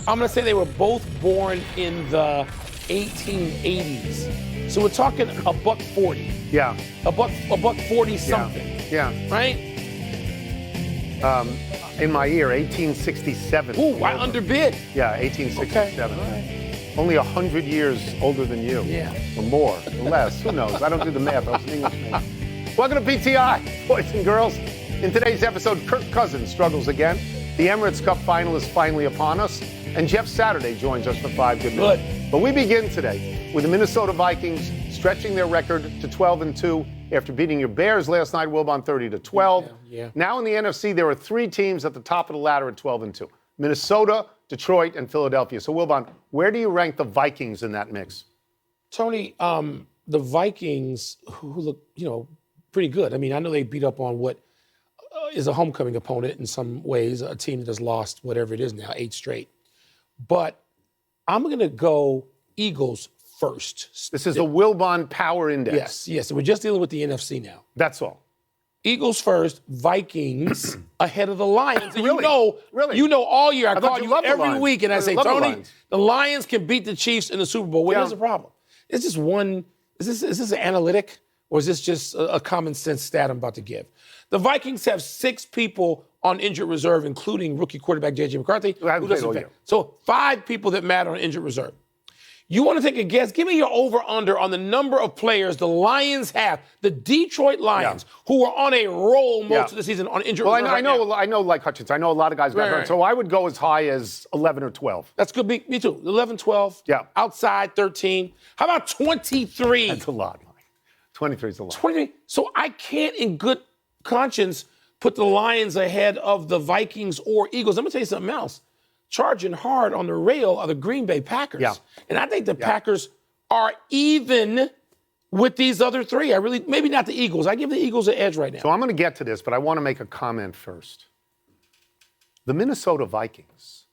I'm going to say they were both born in the 1880s. So we're talking $1.40. Yeah. $1.40 something. Yeah. Right? In my year, 1867. Ooh, I underbid. Yeah, 1867. Okay. All right. Only 100 years older than you. Yeah. Or more, or less. Who knows? I don't do the math. I was an English major. Welcome to PTI, boys and girls. In today's episode, Kirk Cousins struggles again. The Emirates Cup final is finally upon us. And Jeff Saturday joins us for 5 good minutes. But we begin today with the Minnesota Vikings stretching their record to 12-2 after beating your Bears last night, Wilbon, 30-12. Yeah. Now in the NFC, there are 3 teams at the top of the ladder at 12-2. Minnesota, Detroit, and Philadelphia. So, Wilbon, where do you rank the Vikings in that mix? Tony, the Vikings, who look, pretty good. I mean, I know they beat up on what is a homecoming opponent in some ways, a team that has lost whatever it is now, 8 straight. But I'm going to go Eagles first. This is the Wilbon Power Index. Yes. We're just dealing with the NFC now. That's all. Eagles first, Vikings ahead of the Lions. And Really? you know all year. I call you you loved the every Lions. week and I say, love the Tony, Lions. the Lions can beat the Chiefs in the Super Bowl. Well, here's the problem. Is this an analytic or is this just a common sense stat I'm about to give? The Vikings have 6 people on injured reserve, including rookie quarterback J.J. McCarthy. Who doesn't play. So 5 people that matter on injured reserve. You want to take a guess? Give me your over-under on the number of players the Lions have, the Detroit Lions, who are on a roll most of the season on injured reserve. Well, I know, like Hutchins, I know a lot of guys got hurt, so I would go as high as 11 or 12. That's good. Me too. 11, 12. Yeah. Outside, 13. How about 23? That's a lot, Mike. 23 is a lot. 23. So I can't, in good conscience, put the Lions ahead of the Vikings or Eagles. I'm going to tell you something else. Charging hard on the rail are the Green Bay Packers. Yeah. And I think the Packers are even with these other 3. Maybe not the Eagles. I give the Eagles an edge right now. So I'm going to get to this, but I want to make a comment first. The Minnesota Vikings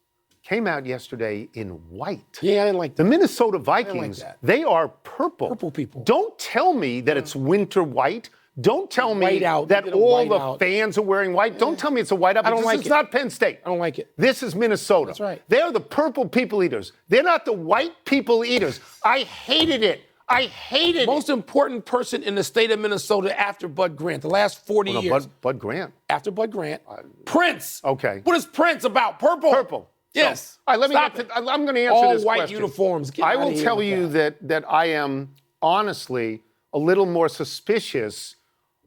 came out yesterday in white. Yeah, I didn't like that. The Minnesota Vikings, they are purple. Purple people. Don't tell me that it's winter white. Don't tell me Whiteout. that all the fans are wearing white. Don't tell me it's a whiteout. I don't like it. It's not Penn State. I don't like it. This is Minnesota. That's right. They are the purple people eaters. They're not the white people eaters. I hated it. Most important person in the state of Minnesota after Bud Grant, the last 40 years. Bud Grant. After Bud Grant. Prince. Okay. What is Prince about? Purple. Purple. Yes. All right, I'm going to answer all this white question. uniforms. I will tell you that I am honestly a little more suspicious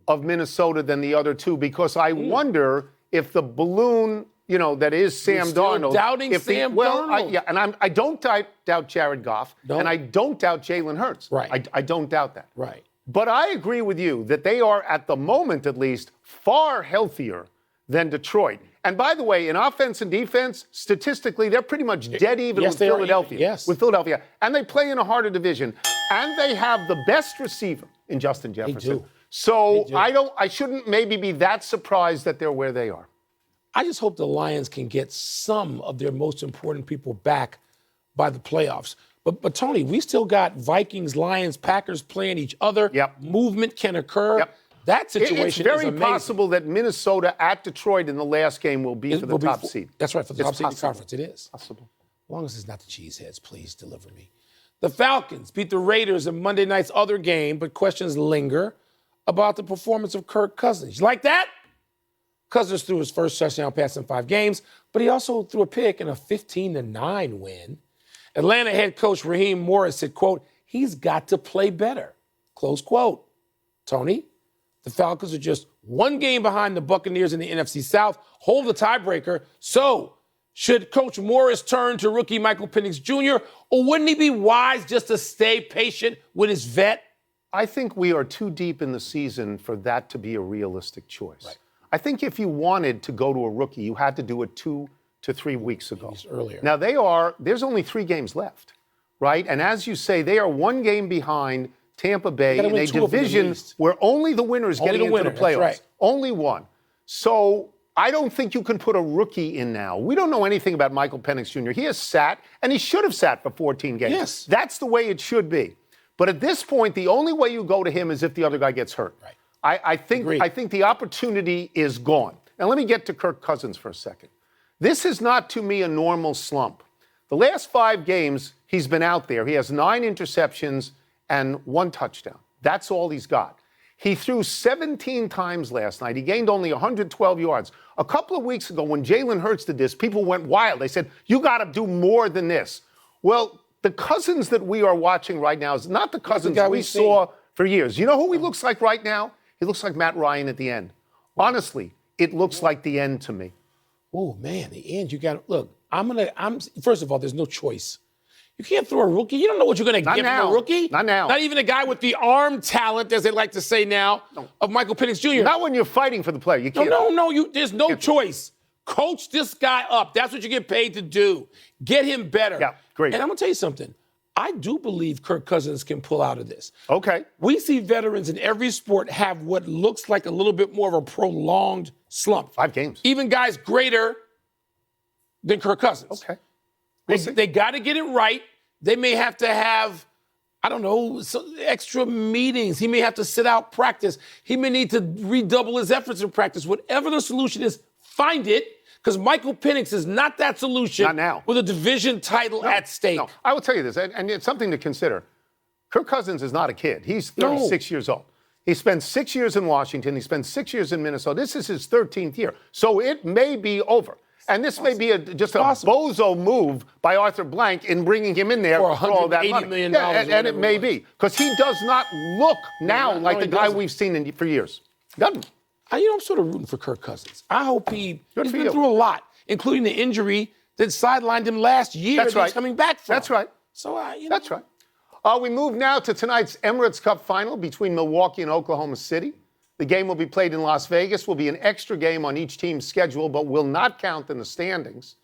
of Minnesota than the other 2 because I wonder if the balloon, that is Sam Darnold. Doubting Sam Darnold. And I don't doubt Jared Goff, and I don't doubt Jalen Hurts. Right. I don't doubt that. Right. But I agree with you that they are, at the moment at least, far healthier than Detroit. And by the way, in offense and defense, statistically, they're pretty much dead even with Philadelphia. Yes. With Philadelphia. And they play in a harder division. And they have the best receiver in Justin Jefferson. They do. So I shouldn't maybe be that surprised that they're where they are. I just hope the Lions can get some of their most important people back by the playoffs. But Tony, we still got Vikings, Lions, Packers playing each other. Yep. Movement can occur. Yep. That situation It's very is amazing. possible that Minnesota at Detroit in the last game will be for the top seed. That's right, for the top seed in the conference. It is. Possible. As long as it's not the Cheeseheads, please deliver me. The Falcons beat the Raiders in Monday night's other game, but questions linger about the performance of Kirk Cousins. You like that? Cousins threw his first touchdown pass in 5 games, but he also threw a pick in a 15-9 win. Atlanta head coach Raheem Morris said, quote, he's got to play better, close quote. Tony, the Falcons are just 1 game behind the Buccaneers in the NFC South, hold the tiebreaker. So, should Coach Morris turn to rookie Michael Penix Jr., or wouldn't he be wise just to stay patient with his vet? I think we are too deep in the season for that to be a realistic choice. Right. I think if you wanted to go to a rookie, you had to do it 2 to 3 weeks ago. Earlier. Now, there's only 3 games left, right? And as you say, they are 1 game behind Tampa Bay in a division where only the winners getting into the playoffs. Right. Only 1. So I don't think you can put a rookie in now. We don't know anything about Michael Penix Jr. He has sat, and he should have sat for 14 games. Yes. That's the way it should be. But at this point, the only way you go to him is if the other guy gets hurt. Right. I think the opportunity is gone. Now, let me get to Kirk Cousins for a second. This is not, to me, a normal slump. The last 5 games he's been out there, he has 9 interceptions and 1 touchdown. That's all he's got. He threw 17 times last night. He gained only 112 yards. A couple of weeks ago, when Jalen Hurts did this, people went wild. They said, you got to do more than this. Well, the Cousins that we are watching right now is not the Cousins we saw for years. You know who he looks like right now? He looks like Matt Ryan at the end. Honestly, it looks like the end to me. Oh, man, the end. You got to look. First of all, there's no choice. You can't throw a rookie. You don't know what you're going to give a rookie. Not now. Not even a guy with the arm talent, as they like to say now, of Michael Penix Jr. Not when you're fighting for the player. You can't. No. There's no choice. Coach this guy up. That's what you get paid to do. Get him better. Yeah, great. And I'm going to tell you something. I do believe Kirk Cousins can pull out of this. Okay. We see veterans in every sport have what looks like a little bit more of a prolonged slump. 5 games. Even guys greater than Kirk Cousins. Okay. They got to get it right. They may have to have, some extra meetings. He may have to sit out practice. He may need to redouble his efforts in practice. Whatever the solution is, find it, because Michael Penix is not that solution. Not now. With a division title at stake. No. I will tell you this, and it's something to consider. Kirk Cousins is not a kid. He's 36 years old. He spent 6 years in Washington. He spent 6 years in Minnesota. This is his 13th year. So it may be over. And this may be just a bozo move by Arthur Blank in bringing him in there for all that money. $180 million. And it may be. Because he does not look now like the guy we've seen for years. Doesn't. I'm sort of rooting for Kirk Cousins. I hope he's been through a lot, including the injury that sidelined him last year. That's right. He's coming back from. That's right. So, That's right. We move now to tonight's Emirates Cup final between Milwaukee and Oklahoma City. The game will be played in Las Vegas, will be an extra game on each team's schedule, but will not count in the standings.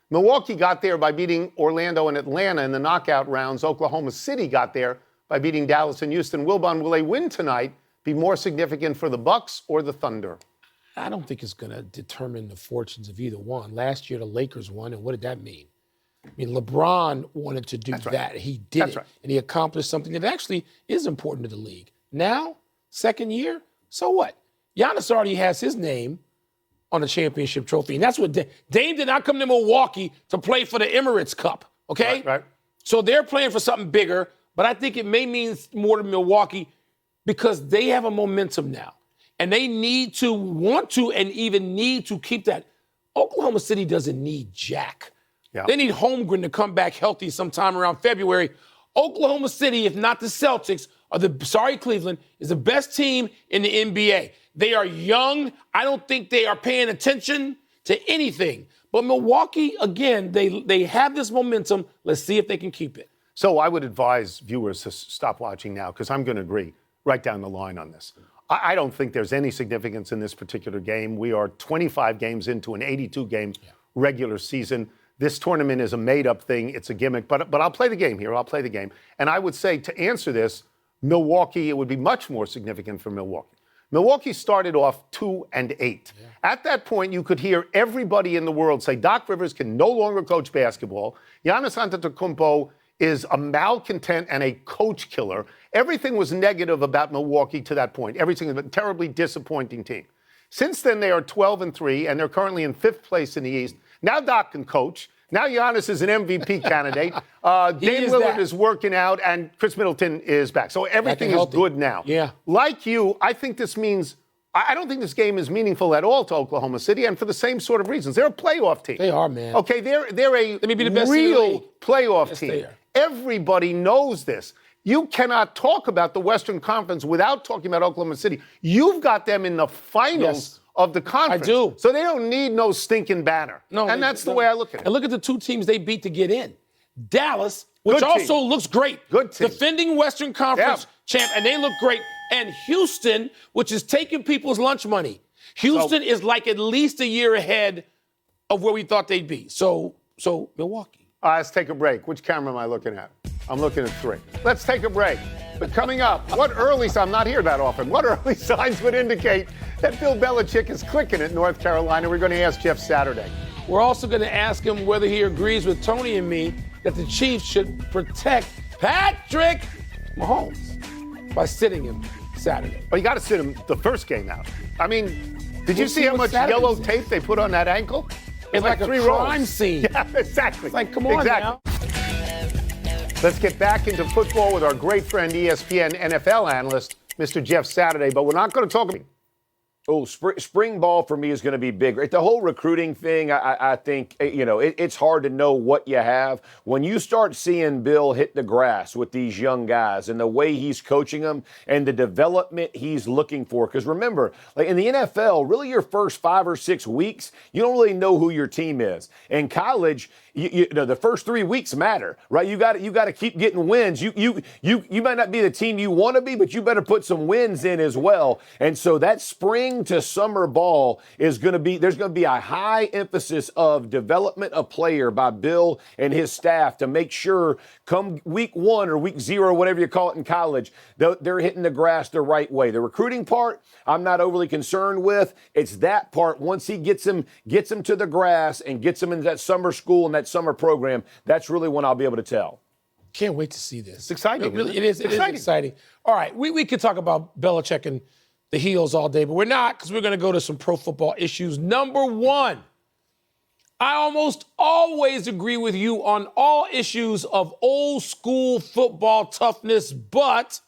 Milwaukee got there by beating Orlando and Atlanta in the knockout rounds. Oklahoma City got there by beating Dallas and Houston. Wilbon, will a win tonight be more significant for the Bucks or the Thunder? I don't think it's going to determine the fortunes of either one. Last year, the Lakers won, and what did that mean? I mean, LeBron wanted to do that. He did it, and he accomplished something that actually is important to the league. Now, second year, so what? Giannis already has his name on a championship trophy, and that's what Dame did not come to Milwaukee to play for the Emirates Cup, okay? Right. So they're playing for something bigger, but I think it may mean more to Milwaukee because they have a momentum now, and they want to, and even need to keep that. Oklahoma City doesn't need Jack. Yeah. They need Holmgren to come back healthy sometime around February. Oklahoma City, if not the Celtics, Cleveland, is the best team in the NBA. They are young. I don't think they are paying attention to anything. But Milwaukee, again, they have this momentum. Let's see if they can keep it. So I would advise viewers to stop watching now because I'm going to agree right down the line on this. I don't think there's any significance in this particular game. We are 25 games into an 82-game regular season. This tournament is a made-up thing. It's a gimmick. But I'll play the game here. I'll play the game. And I would say to answer this, Milwaukee, it would be much more significant for Milwaukee. Milwaukee started off 2-8. Yeah. At that point, you could hear everybody in the world say Doc Rivers can no longer coach basketball. Giannis Antetokounmpo is a malcontent and a coach killer. Everything was negative about Milwaukee to that point. Everything was a terribly disappointing team. Since then, they are 12-3, and they're currently in 5th place in the East. Now Doc can coach. Now Giannis is an MVP candidate. Dame Lillard is working out, and Chris Middleton is back. So everything is good now. Yeah. Like you, I think this means I don't think this game is meaningful at all to Oklahoma City, and for the same sort of reasons. They're a playoff team. They are, man. Okay, they're a Let me be the best real playoff team. They are. Everybody knows this. You cannot talk about the Western Conference without talking about Oklahoma City. You've got them in the finals of the conference. I do. So they don't need no stinking banner. No, and that's the way I look at it. And look at the two teams they beat to get in. Dallas, which also looks great. Good team. Defending Western Conference champ, and they look great. And Houston, which is taking people's lunch money. Houston is like at least a year ahead of where we thought they'd be. So Milwaukee. Let's take a break. Which camera am I looking at? I'm looking at 3. Let's take a break. But coming up, I'm not here that often. What early signs would indicate that Bill Belichick is clicking at North Carolina? We're going to ask Jeff Saturday. We're also going to ask him whether he agrees with Tony and me that the Chiefs should protect Patrick Mahomes by sitting him Saturday. Well, you got to sit him the first game out. I mean, did you see how much yellow tape they put on that ankle? It's like a three crime roles. scene. Yeah, exactly. It's like, come on now. Let's get back into football with our great friend, ESPN NFL analyst, Mr. Jeff Saturday. But we're not going to talk about. Oh, spring ball for me is going to be big. The whole recruiting thing, I think, it's hard to know what you have. When you start seeing Bill hit the grass with these young guys and the way he's coaching them and the development he's looking for. Because remember, like in the NFL, really your first 5 or 6 weeks, you don't really know who your team is. In college, you know, the first 3 weeks matter, right? You got to keep getting wins. You might not be the team you want to be, but you better put some wins in as well. And so that spring to summer ball is going to be, there's going to be a high emphasis of development of player by Bill and his staff to make sure come week 1 or week 0, whatever you call it in college, they're hitting the grass the right way. The recruiting part, I'm not overly concerned with. It's that part. Once he gets them to the grass and gets them into that summer school and that summer program, that's really when I'll be able to tell. Can't wait to see this. It's exciting. It is exciting. All right, we could talk about Belichick and the heels all day, but we're not, because we're going to go to some pro football issues. Number one, I almost always agree with you on all issues of old school football toughness, but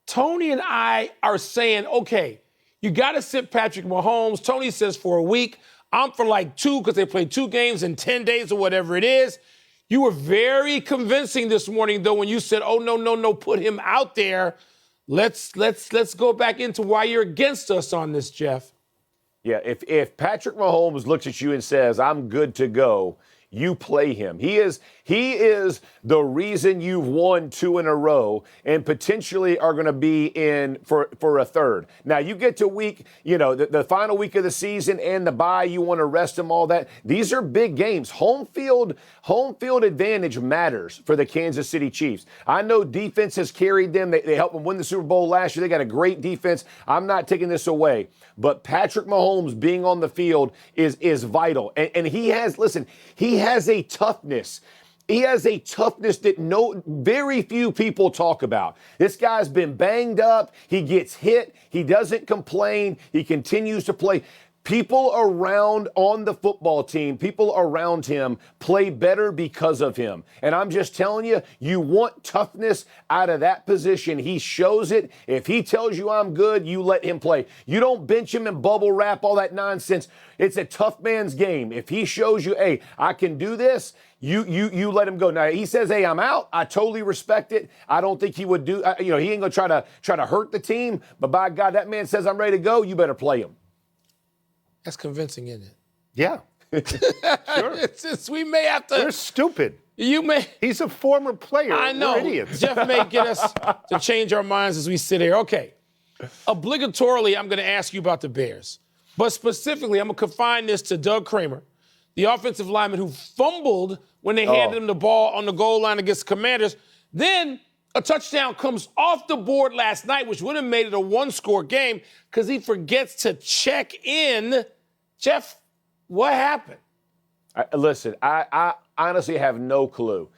Tony and I are saying, okay, you got to sit Patrick Mahomes. Tony says for a week. I'm for like 2 because they played 2 games in 10 days or whatever it is. You were very convincing this morning, though, when you said, oh, no, put him out there. Let's go back into why you're against us on this, Jeff. Yeah, if Patrick Mahomes looks at you and says, I'm good to go, you play him. He is the reason you've won 2 in a row and potentially are going to be in for a third. Now, you get to week, the final week of the season and the bye, you want to rest him, all that. These are big games. Home field advantage matters for the Kansas City Chiefs. I know defense has carried them. They helped them win the Super Bowl last year. They got a great defense. I'm not taking this away. But Patrick Mahomes being on the field is vital. And he has a toughness. He has a toughness that very few people talk about. This guy's been banged up. He gets hit. He doesn't complain. He continues to play. People around on the football team, people around him play better because of him. And I'm just telling you, you want toughness out of that position. He shows it. If he tells you I'm good, you let him play. You don't bench him and bubble wrap, all that nonsense. It's a tough man's game. If he shows you, hey, I can do this, you let him go. Now, he says, hey, I'm out. I totally respect it. I don't think he would do, he ain't going to try to hurt the team. But by God, that man says I'm ready to go. You better play him. That's convincing, isn't it? Yeah. Sure. We may have to. We're stupid. You may. He's a former player. I know. We're idiots. Jeff may get us to change our minds as we sit here. Okay. Obligatorily, I'm going to ask you about the Bears. But specifically, I'm going to confine this to Doug Kramer, the offensive lineman who fumbled when they handed him the ball on the goal line against the Commanders. Then a touchdown comes off the board last night, which would have made it a 1-score game, because he forgets to check in. Jeff, what happened? Listen, I honestly have no clue.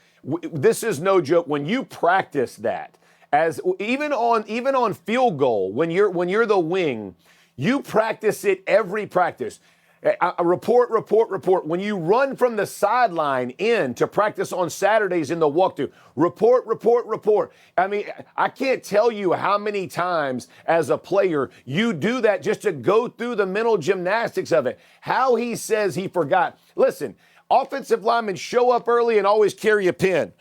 This is no joke. When you practice that, as even on field goal, when you're the wing, you practice it every practice. Report. When you run from the sideline in to practice on Saturdays in the walkthrough, report. I mean, I can't tell you how many times as a player you do that just to go through the mental gymnastics of it. How he says he forgot. Listen, offensive linemen show up early and always carry a pen.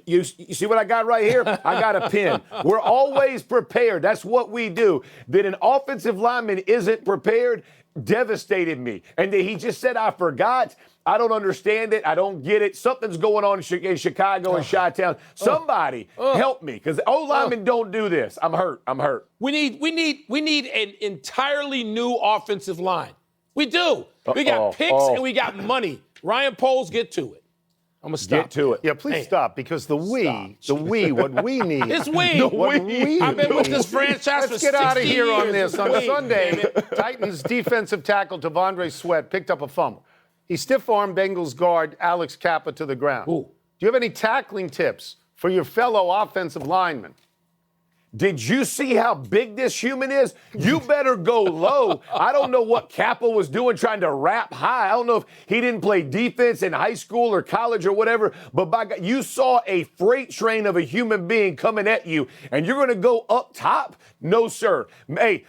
You see what I got right here? I got a pin. We're always prepared. That's what we do. That an offensive lineman isn't prepared devastated me. And that he just said, I forgot. I don't understand it. I don't get it. Something's going on in Chicago and Chi-Town. Somebody help me, because O-linemen don't do this. I'm hurt. We need an entirely new offensive line. We do. We got picks and we got money. Ryan Poles, get to it. I'm going to stop. Get to it. Yeah, please stop, because what we need. It's we. I've been with this franchise for 60 years. Let's get out of here on this. It's On we. Sunday, Titans defensive tackle Tavondre Sweat picked up a fumble. He stiff-armed Bengals guard Alex Kappa to the ground. Ooh. Do you have any tackling tips for your fellow offensive linemen? Did you see how big this human is? You better go low. I don't know what Kappa was doing trying to rap high. I don't know if he didn't play defense in high school or college or whatever, but by God, you saw a freight train of a human being coming at you, and you're going to go up top? No, sir. Hey,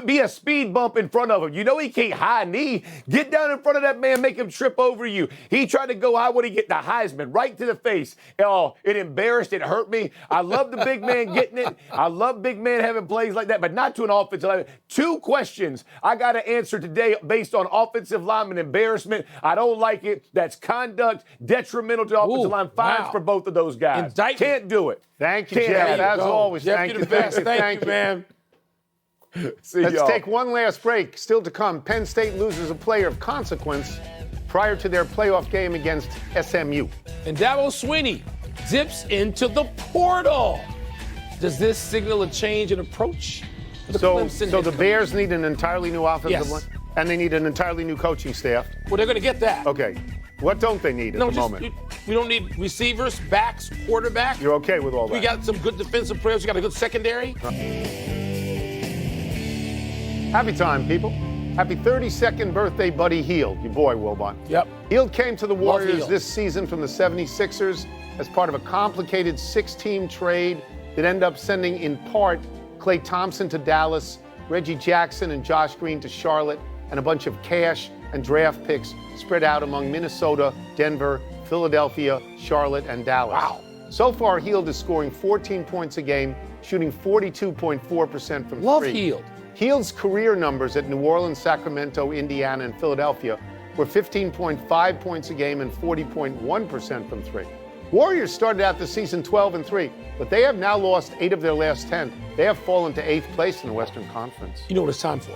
be a speed bump in front of him. You know he can't high knee. Get down in front of that man, make him trip over you. He tried to go high. What did he get? The Heisman right to the face. Oh, it embarrassed. It hurt me. I love the big man getting it. I love big man having plays like that, but not to an offensive lineman. 2 questions I got to answer today based on offensive lineman embarrassment. I don't like it. That's conduct detrimental to offensive line. Fines for both of those guys. Indictment. Can't do it. Thank you, Jeff. As always, Jeff, thank you're you. the best. Thank you, man. Let's take one last break. Still to come, Penn State loses a player of consequence prior to their playoff game against SMU. And Dabo Swinney dips into the portal. Does this signal a change in approach? So the Bears need an entirely new offensive line, and they need an entirely new coaching staff. Well, they're going to get that. Okay. What don't they need at the moment? We don't need receivers, backs, quarterback. You're okay with all that? We got some good defensive players. We got a good secondary. Happy time, people. Happy 32nd birthday, Buddy Hield, your boy, Wilbon. Yep. Hield came to the Warriors Hield. this season from the 76ers as part of a complicated 6-team trade that ended up sending, in part, Klay Thompson to Dallas, Reggie Jackson and Josh Green to Charlotte, and a bunch of cash and draft picks spread out among Minnesota, Denver, Philadelphia, Charlotte, and Dallas. Wow. So far, Hield is scoring 14 points a game, shooting 42.4% from Love three. Hield. Hield's career numbers at New Orleans, Sacramento, Indiana, and Philadelphia were 15.5 points a game and 40.1% from three. Warriors started out the season 12-3, but they have now lost 8 of their last 10. They have fallen to 8th place in the Western Conference. You know what it's time for?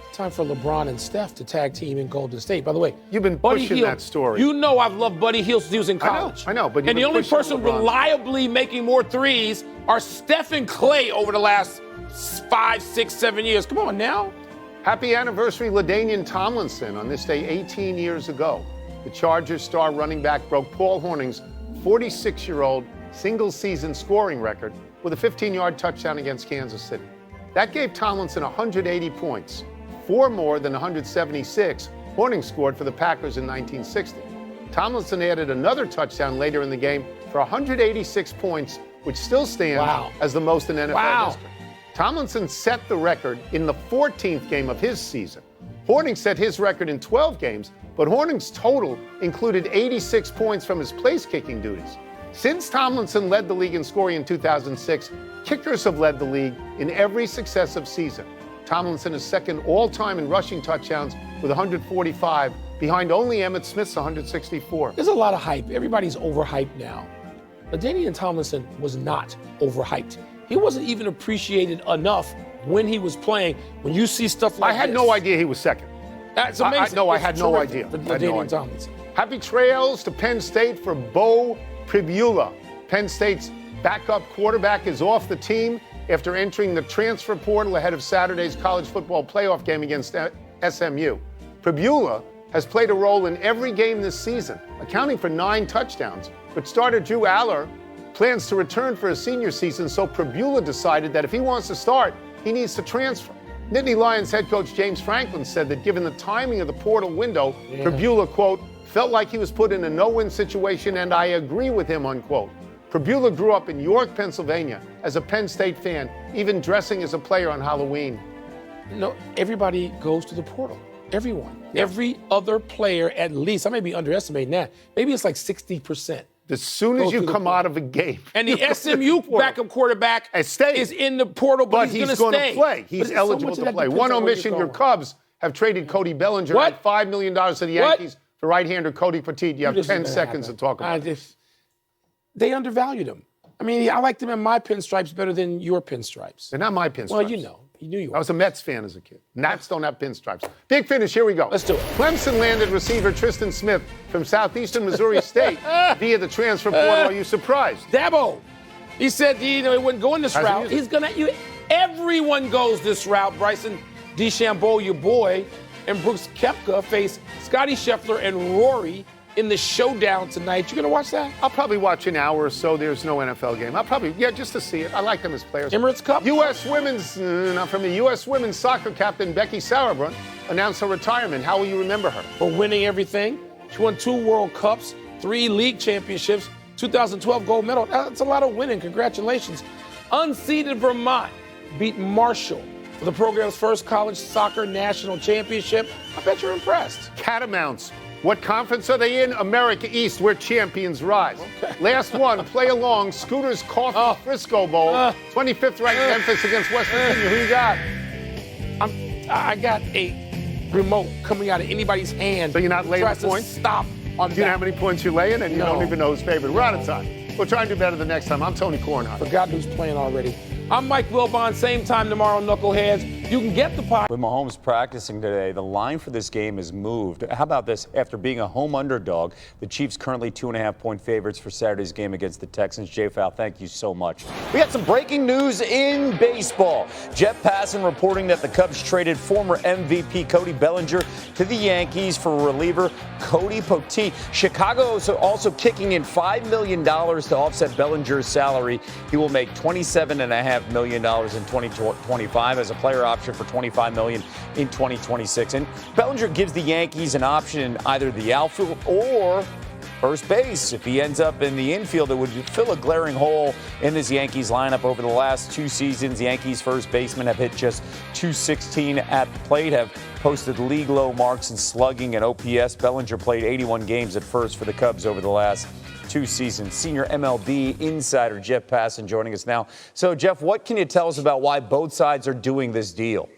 It's time for LeBron and Steph to tag team in Golden State. By the way, You've been Buddy pushing Hield, that story. You know I've loved Buddy Hield since he was in college. I know, but you've and the been only pushing person LeBron. reliably making more threes are Steph and Klay over the last 5, 6, 7 years. Come on now. Happy anniversary, LaDainian Tomlinson. On this day 18 years ago, the Chargers star running back broke Paul Hornung's 46-year-old single-season scoring record with a 15-yard touchdown against Kansas City. That gave Tomlinson 180 points, 4 more than 176 Hornung scored for the Packers in 1960. Tomlinson added another touchdown later in the game for 186 points, which still stands as the most in NFL history. Tomlinson set the record in the 14th game of his season. Hornung set his record in 12 games, but Hornung's total included 86 points from his place-kicking duties. Since Tomlinson led the league in scoring in 2006, kickers have led the league in every successive season. Tomlinson is second all-time in rushing touchdowns with 145, behind only Emmitt Smith's 164. There's a lot of hype. Everybody's overhyped now. LaDainian Tomlinson was not overhyped. He wasn't even appreciated enough when he was playing. When you see stuff like I had no idea he was second. That's amazing. I had no idea. For LaDainian Tomlinson. Happy trails to Penn State for Bo Pribula. Penn State's backup quarterback is off the team after entering the transfer portal ahead of Saturday's college football playoff game against SMU. Pribula has played a role in every game this season, accounting for 9 touchdowns. But starter Drew Aller plans to return for his senior season, so Pribula decided that if he wants to start, he needs to transfer. Nittany Lions head coach James Franklin said that given the timing of the portal window, Pribula, quote, felt like he was put in a no-win situation, and I agree with him, unquote. Pribula grew up in York, Pennsylvania, as a Penn State fan, even dressing as a player on Halloween. No, everybody goes to the portal. Everyone. Yeah. Every other player, at least, I may be underestimating that. Maybe it's like 60%. As soon as you come out of a game. And the SMU backup quarterback is in the portal, but he's going to play. He's eligible to play. One omission, your Cubs have traded Cody Bellinger at $5 million to the Yankees for right-hander Cody Petit. You have 10 seconds to talk about it. They undervalued him. I mean, I like them in my pinstripes better than your pinstripes. They're not my pinstripes. Well, you know. You knew you were. I was a Mets fan as a kid. Nats don't have pinstripes. Big finish, here we go. Let's do it. Clemson landed receiver Tristan Smith from Southeastern Missouri State via the transfer portal. Are you surprised? Dabo. He said he wouldn't go in this route. He's going to. Everyone goes this route. Bryson DeChambeau, your boy, and Brooks Koepka face Scotty Scheffler and Rory in the showdown tonight. You going to watch that? I'll probably watch an hour or so. There's no NFL game. I'll probably, just to see it. I like them as players. Emirates Cup? U.S. women's, not from the U.S. women's soccer captain Becky Sauerbrunn announced her retirement. How will you remember her? For winning everything. She won 2 World Cups, 3 league championships, 2012 gold medal. That's a lot of winning. Congratulations. Unseeded Vermont beat Marshall for the program's first college soccer national championship. I bet you're impressed. Catamounts. What conference are they in? America East, where champions rise. Okay. Last one, play along. Scooters Coffee Frisco Bowl. 25th ranked Memphis against West Virginia. Who you got? I got a remote coming out of anybody's hand. So you're not laying the points? Stop on that. Do you know how many points you're laying? And you don't even know who's favored. We're out of time. We'll try and do better the next time. I'm Tony Cornheiser. Forgot who's playing already. I'm Mike Wilbon. Same time tomorrow, Knuckleheads. You can get the podcast. With Mahomes practicing today, the line for this game is moved. How about this? After being a home underdog, the Chiefs currently 2.5-point favorites for Saturday's game against the Texans. Jay Fowl, thank you so much. We got some breaking news in baseball. Jeff Passan reporting that the Cubs traded former MVP Cody Bellinger to the Yankees for reliever Cody Poteet. Chicago is also kicking in $5 million to offset Bellinger's salary. He will make $27.5 million in 2025 as a player option for $25 million in 2026. And Bellinger gives the Yankees an option in either the outfield or first base. If he ends up in the infield, it would fill a glaring hole in this Yankees lineup. Over the last 2 seasons, Yankees first basemen have hit just .216 at the plate, have posted league low marks in slugging and OPS. Bellinger played 81 games at first for the Cubs over the last 2 seasons. Senior MLB insider Jeff Passan joining us now. So, Jeff, what can you tell us about why both sides are doing this deal?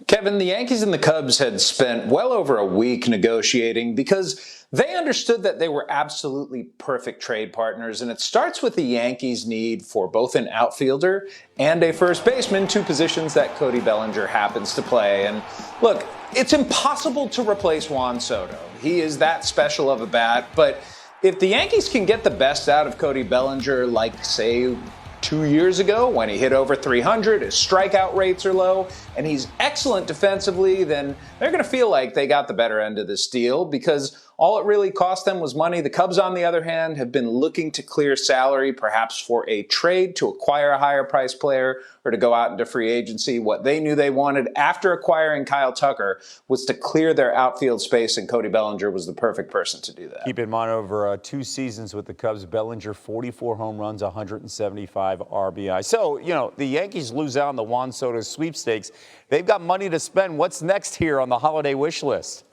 Kevin, the Yankees and the Cubs had spent well over a week negotiating because they understood that they were absolutely perfect trade partners, and it starts with the Yankees' need for both an outfielder and a first baseman, 2 positions that Cody Bellinger happens to play. And look, it's impossible to replace Juan Soto. He is that special of a bat, but if the Yankees can get the best out of Cody Bellinger, like, say, 2 years ago when he hit over 300, his strikeout rates are low, and he's excellent defensively, then they're going to feel like they got the better end of this deal because all it really cost them was money. The Cubs, on the other hand, have been looking to clear salary, perhaps for a trade to acquire a higher price player or to go out into free agency. What they knew they wanted after acquiring Kyle Tucker was to clear their outfield space, and Cody Bellinger was the perfect person to do that. Keep in mind, over 2 seasons with the Cubs, Bellinger 44 home runs, 175 RBI. So, the Yankees lose out on the Juan Soto sweepstakes. They've got money to spend. What's next here on the holiday wish list?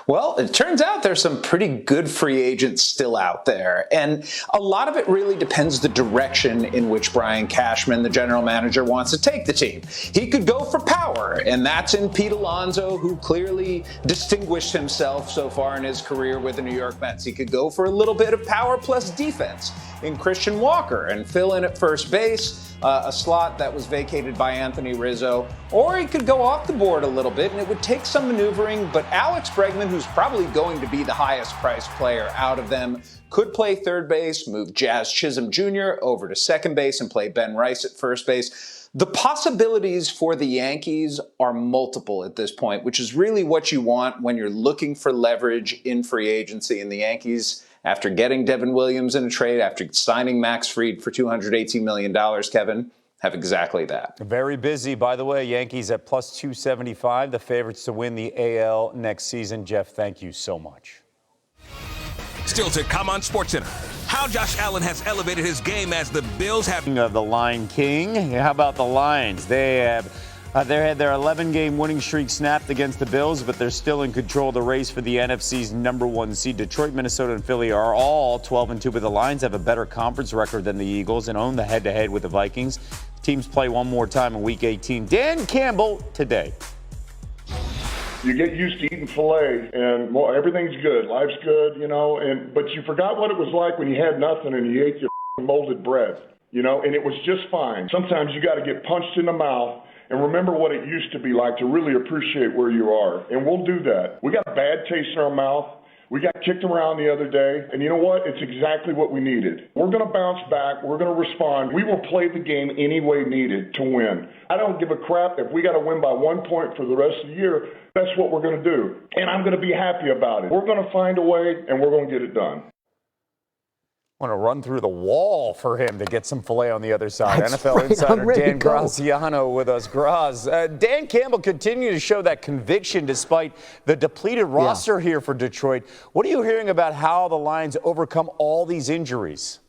Well, it turns out there's some pretty good free agents still out there, and a lot of it really depends the direction in which Brian Cashman, the general manager, wants to take the team. He could go for power, and that's in Pete Alonso, who clearly distinguished himself so far in his career with the New York Mets. He could go for a little bit of power plus defense in Christian Walker and fill in at first base, a slot that was vacated by Anthony Rizzo, or he could go off the board a little bit, and it would take some maneuvering, but Alex Bregman, who's probably going to be the highest priced player out of them, could play third base, move Jazz Chisholm Jr. over to second base, and play Ben Rice at first base. The possibilities for the Yankees are multiple at this point, which is really what you want when you're looking for leverage in free agency. And the Yankees, after getting Devin Williams in a trade, after signing Max Fried for $218 million, Kevin, have exactly that. Very busy, by the way. Yankees at plus 275, the favorites to win the AL next season. Jeff, thank you so much. Still to come on SportsCenter, how Josh Allen has elevated his game as the Bills have. The Lion King. How about the Lions? They have had their 11-game winning streak snapped against the Bills, but they're still in control of the race for the NFC's number 1 seed. Detroit, Minnesota, and Philly are all 12-2, but the Lions have a better conference record than the Eagles and own the head-to-head with the Vikings. Teams play one more time in Week 18. Dan Campbell today. You get used to eating filet, and well, everything's good. Life's good, but you forgot what it was like when you had nothing and you ate your molded bread, and it was just fine. Sometimes you got to get punched in the mouth and remember what it used to be like to really appreciate where you are, and we'll do that. We got a bad taste in our mouth. We got kicked around the other day, and you know what? It's exactly what we needed. We're going to bounce back. We're going to respond. We will play the game any way needed to win. I don't give a crap if we got to win by 1 point for the rest of the year. That's what we're going to do, and I'm going to be happy about it. We're going to find a way, and we're going to get it done. Want to run through the wall for him to get some filet on the other side. That's NFL right. insider Dan Graziano with us. Graz, Dan Campbell continued to show that conviction despite the depleted roster here for Detroit. What are you hearing about how the Lions overcome all these injuries?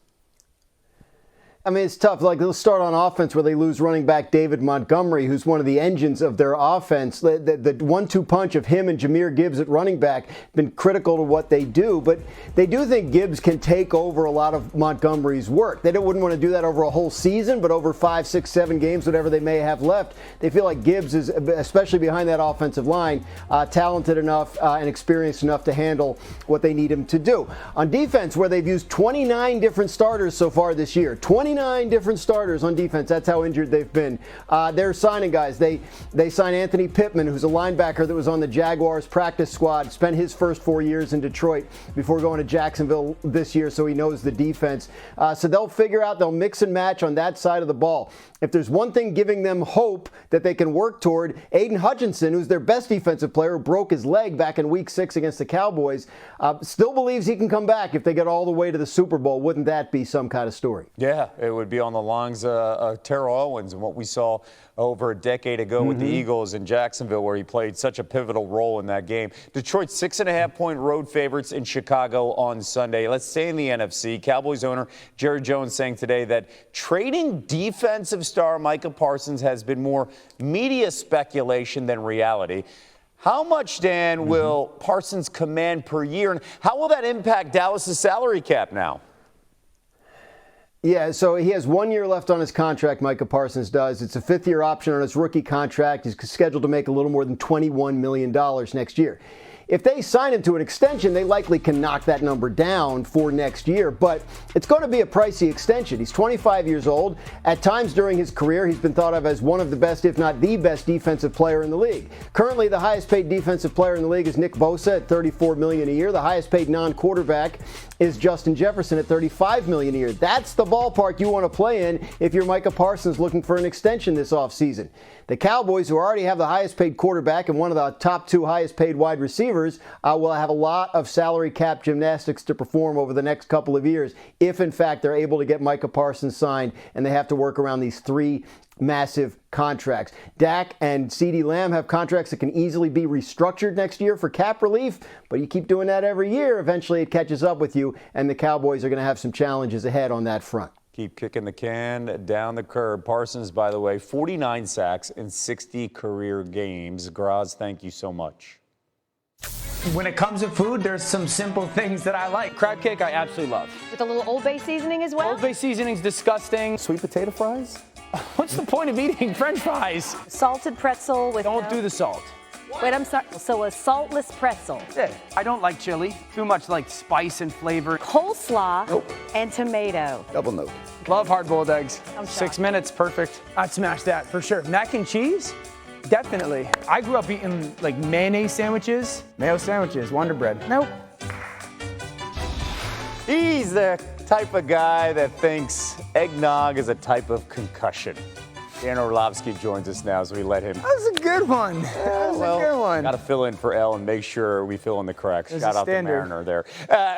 I mean, it's tough. Like, let's start on offense where they lose running back David Montgomery, who's one of the engines of their offense. The 1-2 punch of him and Jahmyr Gibbs at running back been critical to what they do, but they do think Gibbs can take over a lot of Montgomery's work. They wouldn't want to do that over a whole season, but over 5, 6, 7 games, whatever they may have left, they feel like Gibbs is, especially behind that offensive line, talented enough and experienced enough to handle what they need him to do. On defense, where they've used 29 different starters so far this year, 29 different starters on defense. That's how injured they've been. They're signing guys. They signed Anthony Pittman, who's a linebacker that was on the Jaguars practice squad, spent his first 4 years in Detroit before going to Jacksonville this year, so he knows the defense. So they'll figure out, they'll mix and match on that side of the ball. If there's one thing giving them hope that they can work toward, Aiden Hutchinson, who's their best defensive player, who broke his leg back in Week 6 against the Cowboys, still believes he can come back if they get all the way to the Super Bowl. Wouldn't that be some kind of story? Yeah, it would be on the lines of Terrell Owens and what we saw over a decade ago with the Eagles in Jacksonville, where he played such a pivotal role in that game. Detroit 6.5-point road favorites in Chicago on Sunday. Let's stay in the NFC. Cowboys owner Jerry Jones saying today that trading defensive star Micah Parsons has been more media speculation than reality. How much, Dan, will Parsons command per year, and how will that impact Dallas' salary cap now? Yeah, so he has 1 year left on his contract, Micah Parsons does. It's a 5th-year option on his rookie contract. He's scheduled to make a little more than $21 million next year. If they sign him to an extension, they likely can knock that number down for next year, but it's going to be a pricey extension. He's 25 years old. At times during his career, he's been thought of as one of the best, if not the best, defensive player in the league. Currently, the highest paid defensive player in the league is Nick Bosa at $34 million a year. The highest paid non-quarterback is Justin Jefferson at $35 million a year. That's the ballpark you want to play in if you're Micah Parsons looking for an extension this offseason. The Cowboys, who already have the highest paid quarterback and one of the top 2 highest paid wide receivers, will have a lot of salary cap gymnastics to perform over the next couple of years if, in fact, they're able to get Micah Parsons signed and they have to work around these 3 massive contracts. Dak and CeeDee Lamb have contracts that can easily be restructured next year for cap relief, but you keep doing that every year, eventually it catches up with you, and the Cowboys are going to have some challenges ahead on that front. Keep kicking the can down the curb. Parsons, by the way, 49 sacks in 60 career games. Graz, thank you so much. When it comes to food, there's some simple things that I like. Crab cake, I absolutely love. With a little Old Bay seasoning as well? Old Bay seasoning's disgusting. Sweet potato fries? What's the point of eating French fries? Salted pretzel with... Don't do the salt. Wait, I'm sorry. So a saltless pretzel. Yeah, I don't like chili. Too much like spice and flavor. Coleslaw Nope. and tomato. Double note. Love hard-boiled eggs. I'm 6 minutes, perfect. I'd smash that for sure. Mac and cheese? Definitely. I grew up eating like mayonnaise sandwiches, mayo sandwiches, Wonder Bread. Nope. He's the type of guy that thinks eggnog is a type of concussion. Dan Orlovsky joins us now, so we let him. That was a good one. That was a good one. Got to fill in for Elle and make sure we fill in the cracks. There's Shout a out to standard. Mariner there.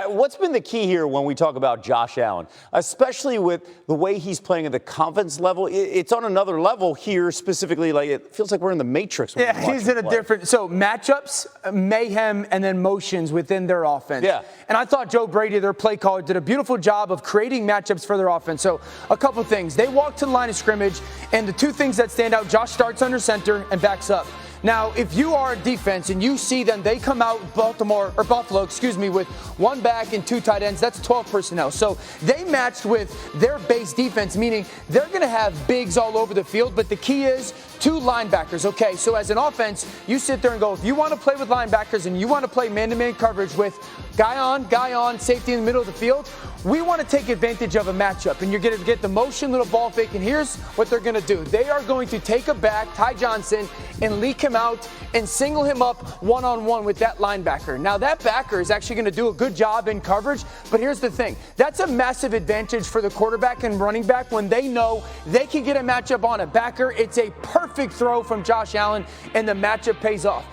What's been the key here when we talk about Josh Allen, especially with the way he's playing at the confidence level? It's on another level here, specifically. Like it feels like we're in the Matrix. Yeah, he's in a different. So matchups, mayhem, and then motions within their offense. Yeah. And I thought Joe Brady, their play caller, did a beautiful job of creating matchups for their offense. So a couple things. They walk to the line of scrimmage, and the 2 things that stand out, Josh starts under center and backs up. Now, if you are a defense and you see them, they come out Buffalo, with 1 back and 2 tight ends, that's 12 personnel. So they matched with their base defense, meaning they're going to have bigs all over the field, but the key is 2 linebackers. Okay, so as an offense, you sit there and go, if you want to play with linebackers and you want to play man-to-man coverage with guy on, safety in the middle of the field, we want to take advantage of a matchup, and you're going to get the motion, little ball fake, and here's what they're going to do. They are going to take a back, Ty Johnson, and leak him out and single him up one-on-one with that linebacker. Now, that backer is actually going to do a good job in coverage, but here's the thing. That's a massive advantage for the quarterback and running back when they know they can get a matchup on a backer. It's a perfect throw from Josh Allen, and the matchup pays off.